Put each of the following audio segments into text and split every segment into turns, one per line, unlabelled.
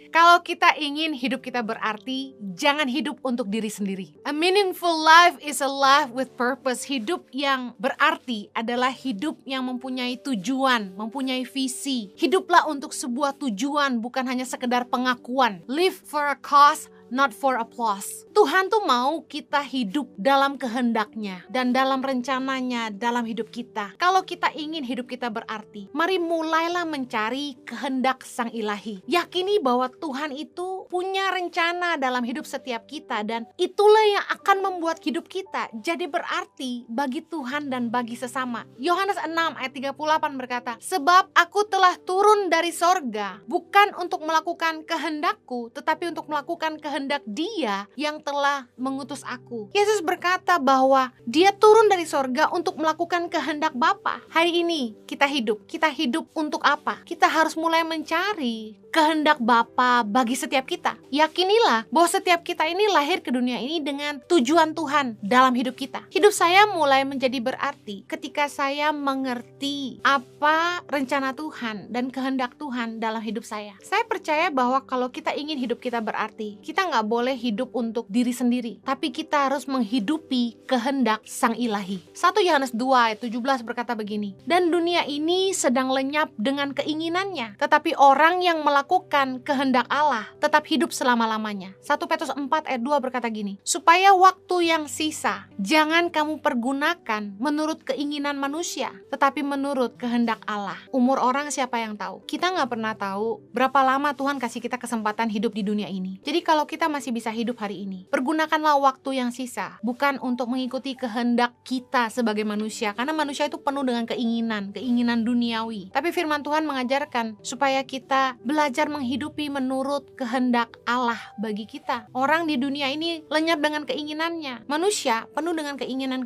Kalau kita ingin hidup kita berarti, jangan hidup untuk diri sendiri. A meaningful life is a life with purpose. Hidup yang berarti adalah hidup yang mempunyai tujuan, mempunyai visi. Hiduplah untuk sebuah tujuan, bukan hanya sekedar pengakuan. Live for a cause, not for applause. Tuhan tuh mau kita hidup dalam kehendaknya dan dalam rencananya dalam hidup kita. Kalau kita ingin hidup kita berarti, mari mulailah mencari kehendak Sang Ilahi. Yakini bahwa Tuhan itu punya rencana dalam hidup setiap kita dan itulah yang akan membuat hidup kita jadi berarti bagi Tuhan dan bagi sesama. Yohanes 6 ayat 38 berkata, "Sebab aku telah turun dari sorga, bukan untuk melakukan kehendakku, tetapi untuk melakukan kehendak Dia yang telah mengutus aku." Yesus berkata bahwa Dia turun dari sorga untuk melakukan kehendak Bapa. Hari ini kita hidup untuk apa? Kita harus mulai mencari kehendak Bapa bagi setiap kita. Yakinilah bahwa setiap kita ini lahir ke dunia ini dengan tujuan Tuhan dalam hidup kita. Hidup saya mulai menjadi berarti ketika saya mengerti apa rencana Tuhan dan kehendak Tuhan dalam hidup saya. Saya percaya bahwa kalau kita ingin hidup kita berarti, kita nggak boleh hidup untuk diri sendiri, tapi kita harus menghidupi kehendak Sang Ilahi. 1 Yohanes 2 ayat 17 berkata begini, "Dan dunia ini sedang lenyap dengan keinginannya, tetapi orang yang melakukan kehendak Allah tetap hidup selama-lamanya." 1 Petrus 4 ayat 2 berkata gini, "Supaya waktu yang sisa jangan kamu pergunakan menurut keinginan manusia, tetapi menurut kehendak Allah." Umur orang siapa yang tahu? Kita nggak pernah tahu berapa lama Tuhan kasih kita kesempatan hidup di dunia ini. Jadi kalau kita masih bisa hidup hari ini, pergunakanlah waktu yang sisa bukan untuk mengikuti kehendak kita sebagai manusia, karena manusia itu penuh dengan keinginan duniawi. Tapi firman Tuhan mengajarkan supaya kita belajar menghidupi menurut kehendak Allah bagi kita. Orang di dunia ini lenyap dengan keinginannya. Manusia penuh dengan keinginan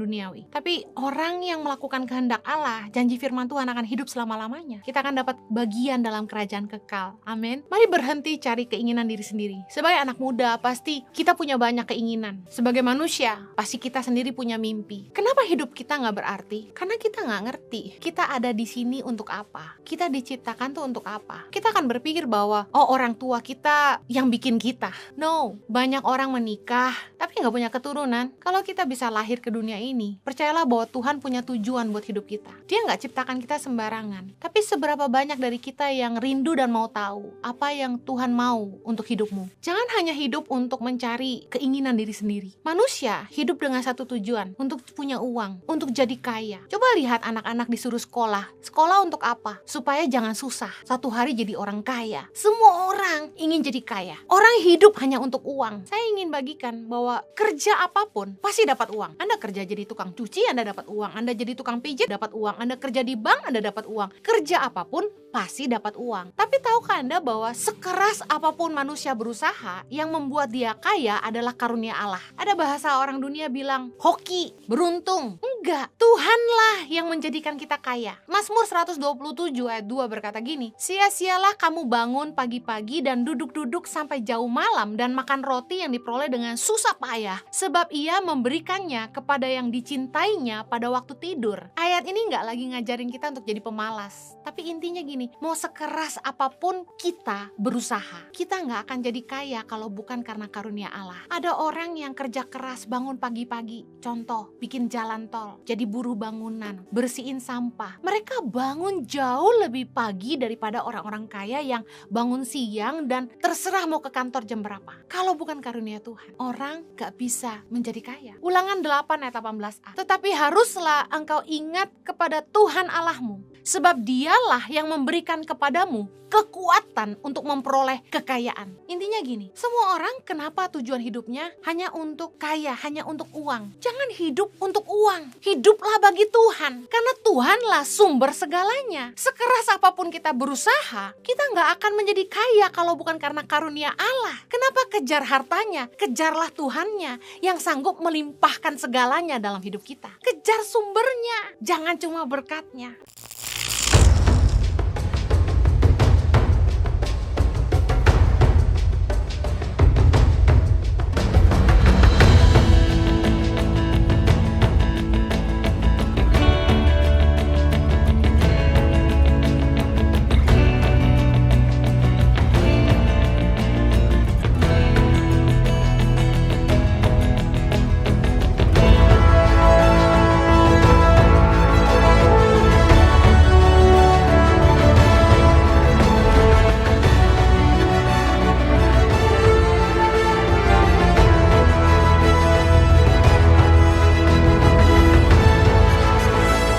duniawi. Tapi orang yang melakukan kehendak Allah, janji firman Tuhan akan hidup selama-lamanya. Kita akan dapat bagian dalam kerajaan kekal. Amin. Mari berhenti cari keinginan diri sendiri. Sebagai anak muda, pasti kita punya banyak keinginan. Sebagai manusia, pasti kita sendiri punya mimpi. Kenapa hidup kita nggak berarti? Karena kita nggak ngerti kita ada di sini untuk apa. Kita diciptakan tuh untuk apa. Kita akan berpikir bahwa orang tua kita yang bikin kita. No, banyak orang menikah tapi nggak punya keturunan. Kalau kita bisa lahir ke dunia ini, percayalah bahwa Tuhan punya tujuan buat hidup kita. Dia nggak ciptakan kita sembarangan. Tapi seberapa banyak dari kita yang rindu dan mau tahu apa yang Tuhan mau untuk hidupmu. Jangan hanya hidup untuk mencari keinginan diri sendiri. Manusia hidup dengan satu tujuan, untuk punya uang, untuk jadi kaya. Coba lihat anak-anak disuruh sekolah. Sekolah untuk apa? Supaya jangan susah. Satu hari jadi orang kaya. Semua orang ingin jadi kaya. Orang hidup hanya untuk uang. Saya ingin bagikan bahwa kerja apapun pasti dapat uang. Anda kerja jadi tukang cuci, Anda dapat uang. Anda jadi tukang pijit, dapat uang. Anda kerja di bank, Anda dapat uang. Kerja apapun pasti dapat uang. Tapi tahukah Anda bahwa sekeras apapun manusia berusaha, yang membuat dia kaya adalah karunia Allah. Ada bahasa orang dunia bilang hoki, beruntung. Enggak, Tuhanlah yang menjadikan kita kaya. Mazmur 127 ayat 2 berkata gini, "Sia-sialah kamu bangun pagi-pagi dan duduk-duduk sampai jauh malam dan makan roti yang diperoleh dengan susah payah, sebab ia memberikannya kepada yang dicintainya pada waktu tidur." Ayat ini nggak lagi ngajarin kita untuk jadi pemalas, tapi intinya gini, mau sekeras apapun kita berusaha, kita nggak akan jadi kaya kalau bukan karena karunia Allah. Ada orang yang kerja keras bangun pagi-pagi, contoh bikin jalan tol, jadi buruh bangunan, bersihin sampah. Mereka bangun jauh lebih pagi daripada orang-orang kaya yang bangun siang dan terserah mau ke kantor jam berapa. Kalau bukan karunia Tuhan, orang gak bisa menjadi kaya. Ulangan 8 ayat 18a. "Tetapi haruslah engkau ingat kepada Tuhan Allahmu, sebab Dialah yang memberikan kepadamu kekuatan untuk memperoleh kekayaan." Intinya gini, semua orang kenapa tujuan hidupnya hanya untuk kaya, hanya untuk uang. Jangan hidup untuk uang, hiduplah bagi Tuhan, karena Tuhanlah sumber segalanya. Sekeras apapun kita berusaha, kita nggak akan menjadi kaya kalau bukan karena karunia Allah. Kenapa kejar hartanya? Kejarlah Tuhannya yang sanggup melimpahkan segalanya dalam hidup kita. Kejar sumbernya, jangan cuma berkatnya.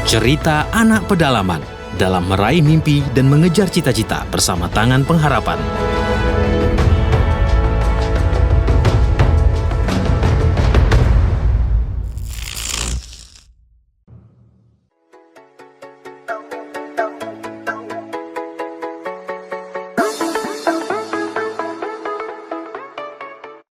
Cerita anak pedalaman dalam meraih mimpi dan mengejar cita-cita bersama Tangan Pengharapan.